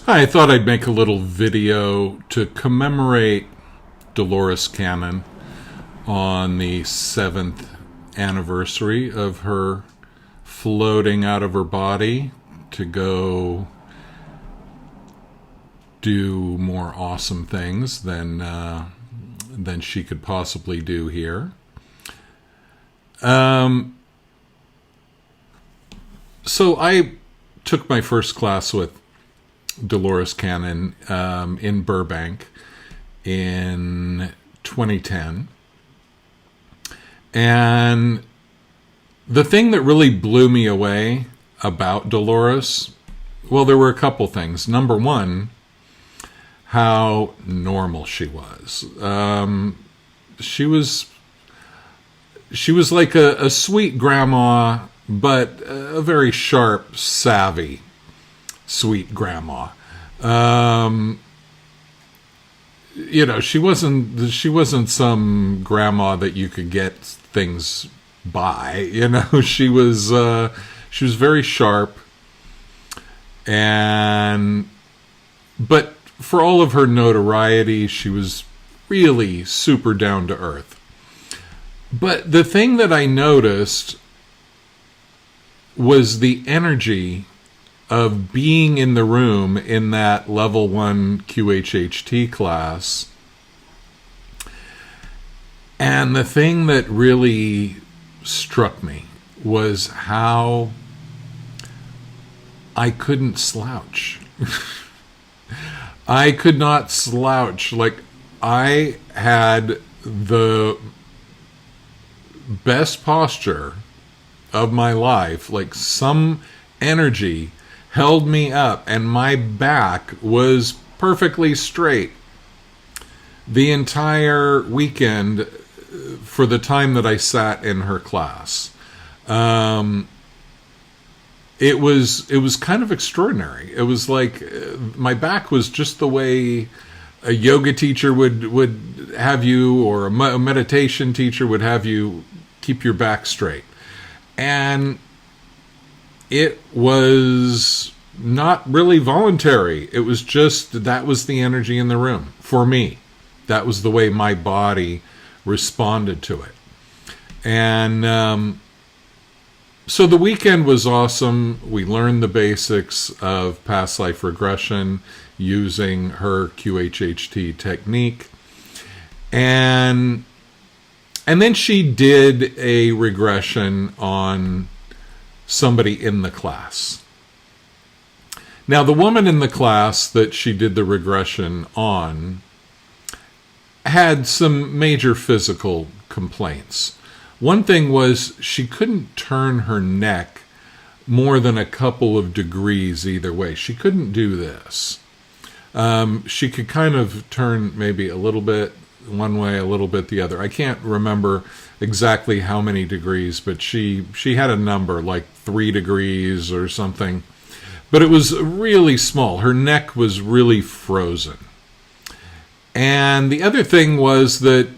I thought I'd make a little video to commemorate Dolores Cannon on the 7th anniversary of her floating out of her body to go do more awesome things than she could possibly do here. So I took my first class with Dolores Cannon in Burbank in 2010. And the thing that really blew me away about Dolores, well, there were a couple things. Number one, how normal she was. She was like a sweet grandma, but a very sharp, savvy, sweet grandma. She wasn't some grandma that you could get things by. She was very sharp, but for all of her notoriety, she was really super down to earth. But the thing that I noticed was the energy of being in the room in that level 1 QHHT class. And the thing that really struck me was how I couldn't slouch. I could not slouch. Like, I had the best posture of my life. Like, some energy held me up and my back was perfectly straight the entire weekend for the time that I sat in her class. It was kind of extraordinary. It was like my back was just the way a yoga teacher would have you, or a meditation teacher would have you keep your back straight. And it was not really voluntary. It was just, that was the energy in the room for me. That was the way my body responded to it. And so the weekend was awesome. We learned the basics of past life regression using her QHHT technique. And then she did a regression on somebody in the class. Now, the woman in the class that she did the regression on had some major physical complaints. One thing was she couldn't turn her neck more than a couple of degrees either way. She couldn't do this. She could kind of turn maybe a little bit one way, a little bit the other. I can't remember exactly how many degrees, but she had a number, like 3 degrees or something. But it was really small. Her neck was really frozen. And the other thing was that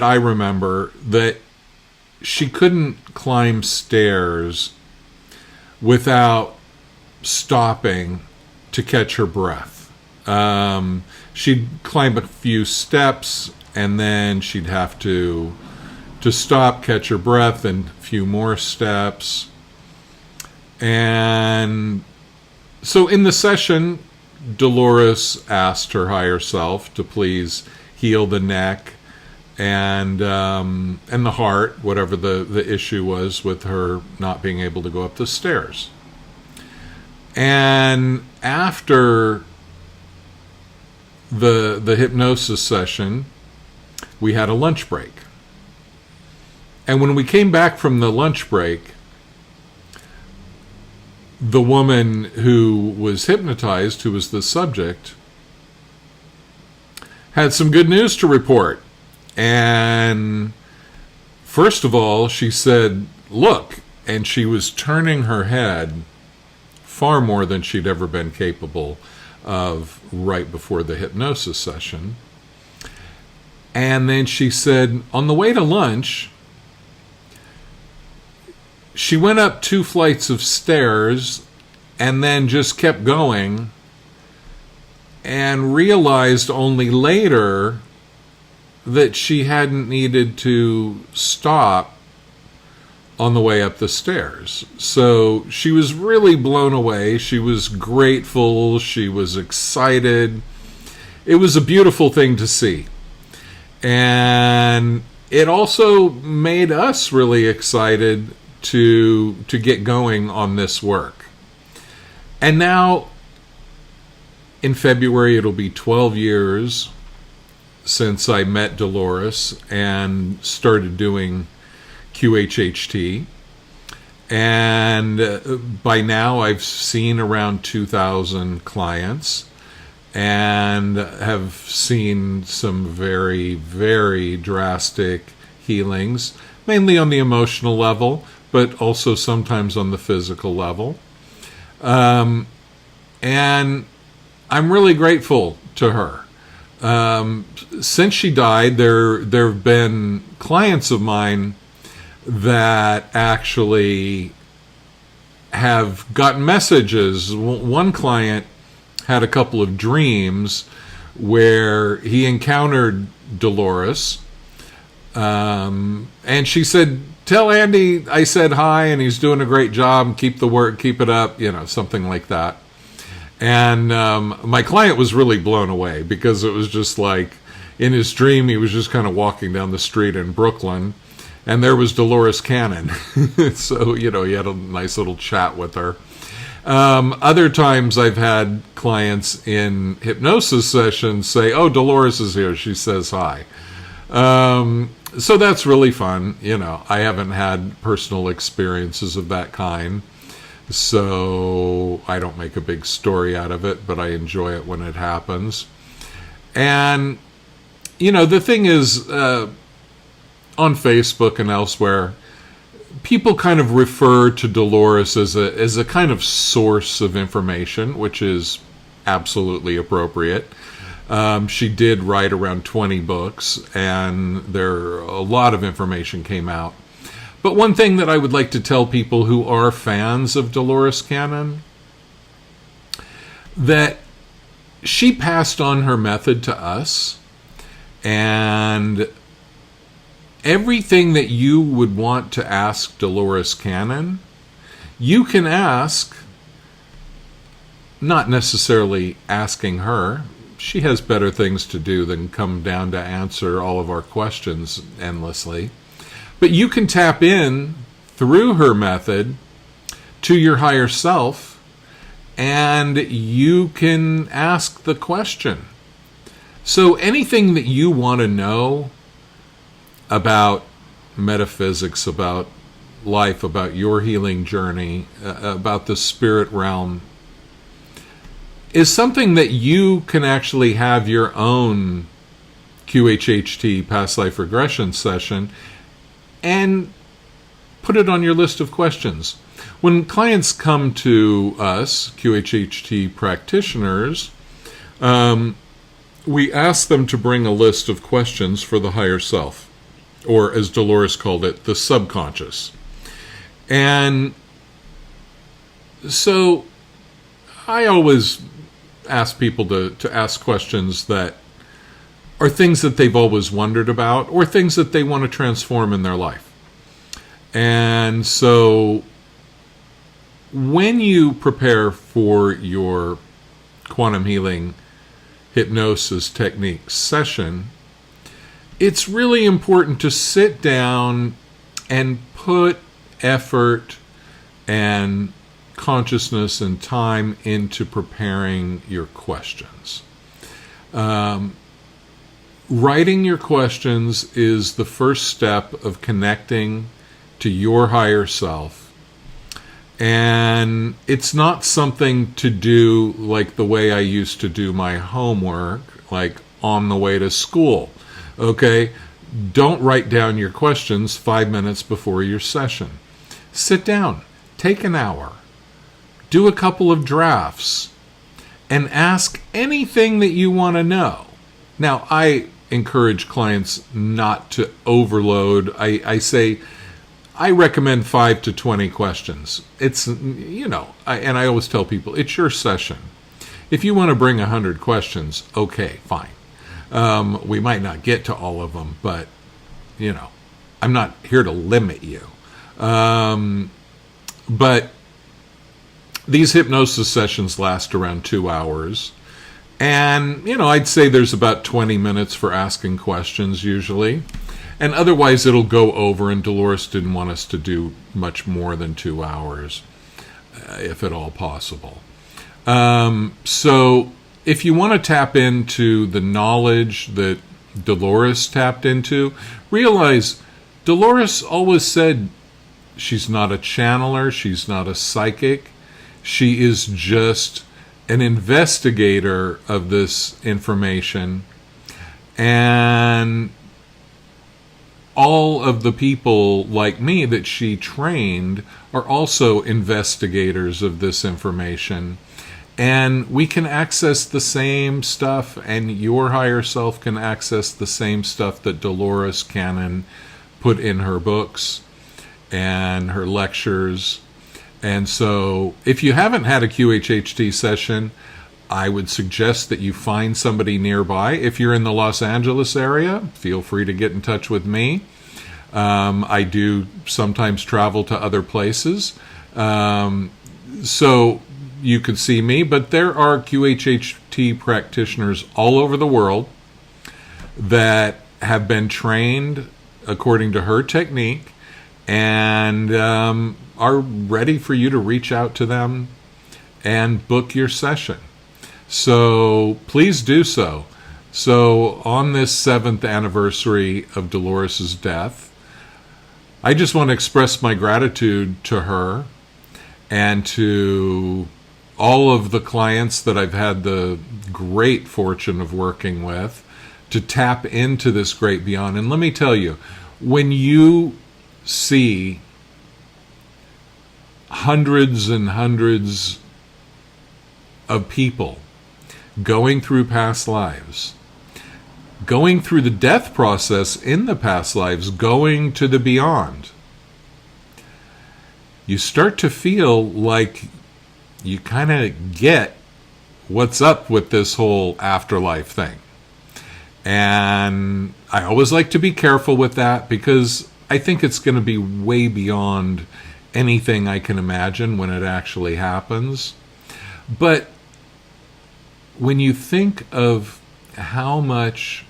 I remember that she couldn't climb stairs without stopping to catch her breath. She'd climb a few steps, and then she'd have to stop, catch her breath, and a few more steps. And so in the session, Dolores asked her higher self to please heal the neck and the heart, whatever the issue was with her not being able to go up the stairs. And after the hypnosis session, we had a lunch break. And when we came back from the lunch break, the woman who was hypnotized, who was the subject, had some good news to report. And first of all, she said, "Look," and she was turning her head far more than she'd ever been capable of right before the hypnosis session. And then she said, on the way to lunch, she went up 2 flights of stairs and then just kept going and realized only later that she hadn't needed to stop on the way up the stairs. So she was really blown away. She was grateful. She was excited. It was a beautiful thing to see. And it also made us really excited to get going on this work. And now, in February, it'll be 12 years since I met Dolores and started doing QHHT. And by now, I've seen around 2,000 clients and have seen some very, very drastic healings, mainly on the emotional level, but also sometimes on the physical level. And I'm really grateful to her. Since she died, there have been clients of mine that actually have gotten messages. One client had a couple of dreams where he encountered Dolores, and she said, "Tell Andy I said hi and he's doing a great job. Keep the work, keep it up," something like that. And my client was really blown away because it was just like, in his dream, he was just kind of walking down the street in Brooklyn, and there was Dolores Cannon. So, he had a nice little chat with her. Other times I've had clients in hypnosis sessions say, "Oh, Dolores is here. She says hi." So that's really fun. I haven't had personal experiences of that kind, so I don't make a big story out of it, but I enjoy it when it happens. And, the thing is, on Facebook and elsewhere, people kind of refer to Dolores as a kind of source of information, which is absolutely appropriate. She did write around 20 books, and a lot of information came out. But one thing that I would like to tell people who are fans of Dolores Cannon, that she passed on her method to us, and everything that you would want to ask Dolores Cannon, you can ask, not necessarily asking her. She has better things to do than come down to answer all of our questions endlessly. But you can tap in through her method to your higher self, and you can ask the question. So anything that you want to know about metaphysics, about life, about your healing journey, about the spirit realm, is something that you can actually have your own QHHT past life regression session and put it on your list of questions. When clients come to us, QHHT practitioners, we ask them to bring a list of questions for the higher self, or as Dolores called it, the subconscious. And so I always ask people to ask questions that are things that they've always wondered about, or things that they want to transform in their life. And so when you prepare for your quantum healing hypnosis technique session, it's really important to sit down and put effort and consciousness and time into preparing your questions. Writing your questions is the first step of connecting to your higher self. And it's not something to do like the way I used to do my homework, like on the way to school. Okay? Don't write down your questions 5 minutes before your session. Sit down. Take an hour. Do a couple of drafts. And ask anything that you want to know. Now, I encourage clients not to overload. I say, I recommend 5 to 20 questions. It's, and I always tell people, it's your session. If you want to bring 100 questions, okay, fine. We might not get to all of them, but, I'm not here to limit you. But these hypnosis sessions last around 2 hours. And, I'd say there's about 20 minutes for asking questions usually. And otherwise it'll go over, and Dolores didn't want us to do much more than 2 hours, if at all possible. So if you want to tap into the knowledge that Dolores tapped into, realize Dolores always said she's not a channeler, she's not a psychic. She is just an investigator of this information, and all of the people like me that she trained are also investigators of this information, and we can access the same stuff, and your higher self can access the same stuff that Dolores Cannon put in her books and her lectures. And so if you haven't had a QHHT session, I would suggest that you find somebody nearby. If you're in the Los Angeles area, feel free to get in touch with me. I do sometimes travel to other places, so you could see me. But there are QHHT practitioners all over the world that have been trained according to her technique, and are ready for you to reach out to them and book your session. So please do so. So on this 7th anniversary of Dolores' death, I just want to express my gratitude to her and to all of the clients that I've had the great fortune of working with to tap into this great beyond. And let me tell you, when you see hundreds and hundreds of people going through past lives, going through the death process in the past lives, going to the beyond, you start to feel like you kind of get what's up with this whole afterlife thing. And I always like to be careful with that, because I think it's going to be way beyond anything I can imagine when it actually happens. But when you think of how much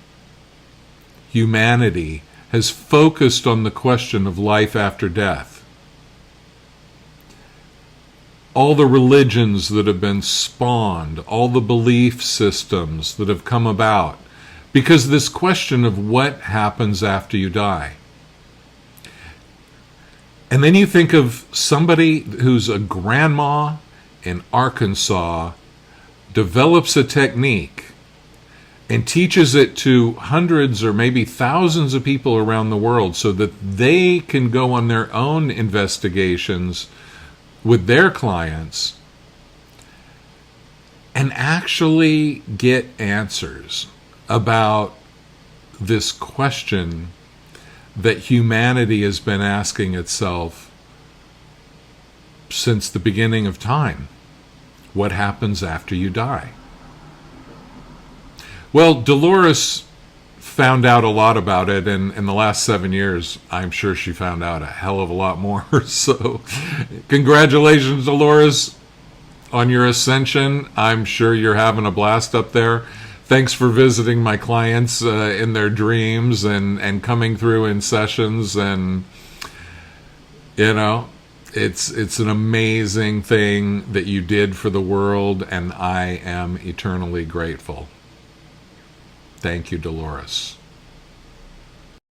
humanity has focused on the question of life after death, all the religions that have been spawned, all the belief systems that have come about, because this question of what happens after you die. And then you think of somebody who's a grandma in Arkansas, develops a technique and teaches it to hundreds or maybe thousands of people around the world so that they can go on their own investigations with their clients and actually get answers about this question that humanity has been asking itself since the beginning of time. What happens after you die? Well, Dolores found out a lot about it, and in the last 7 years, I'm sure she found out a hell of a lot more. So, congratulations, Dolores, on your ascension. I'm sure you're having a blast up there. Thanks for visiting my clients in their dreams and coming through in sessions. And, it's an amazing thing that you did for the world, and I am eternally grateful. Thank you, Dolores.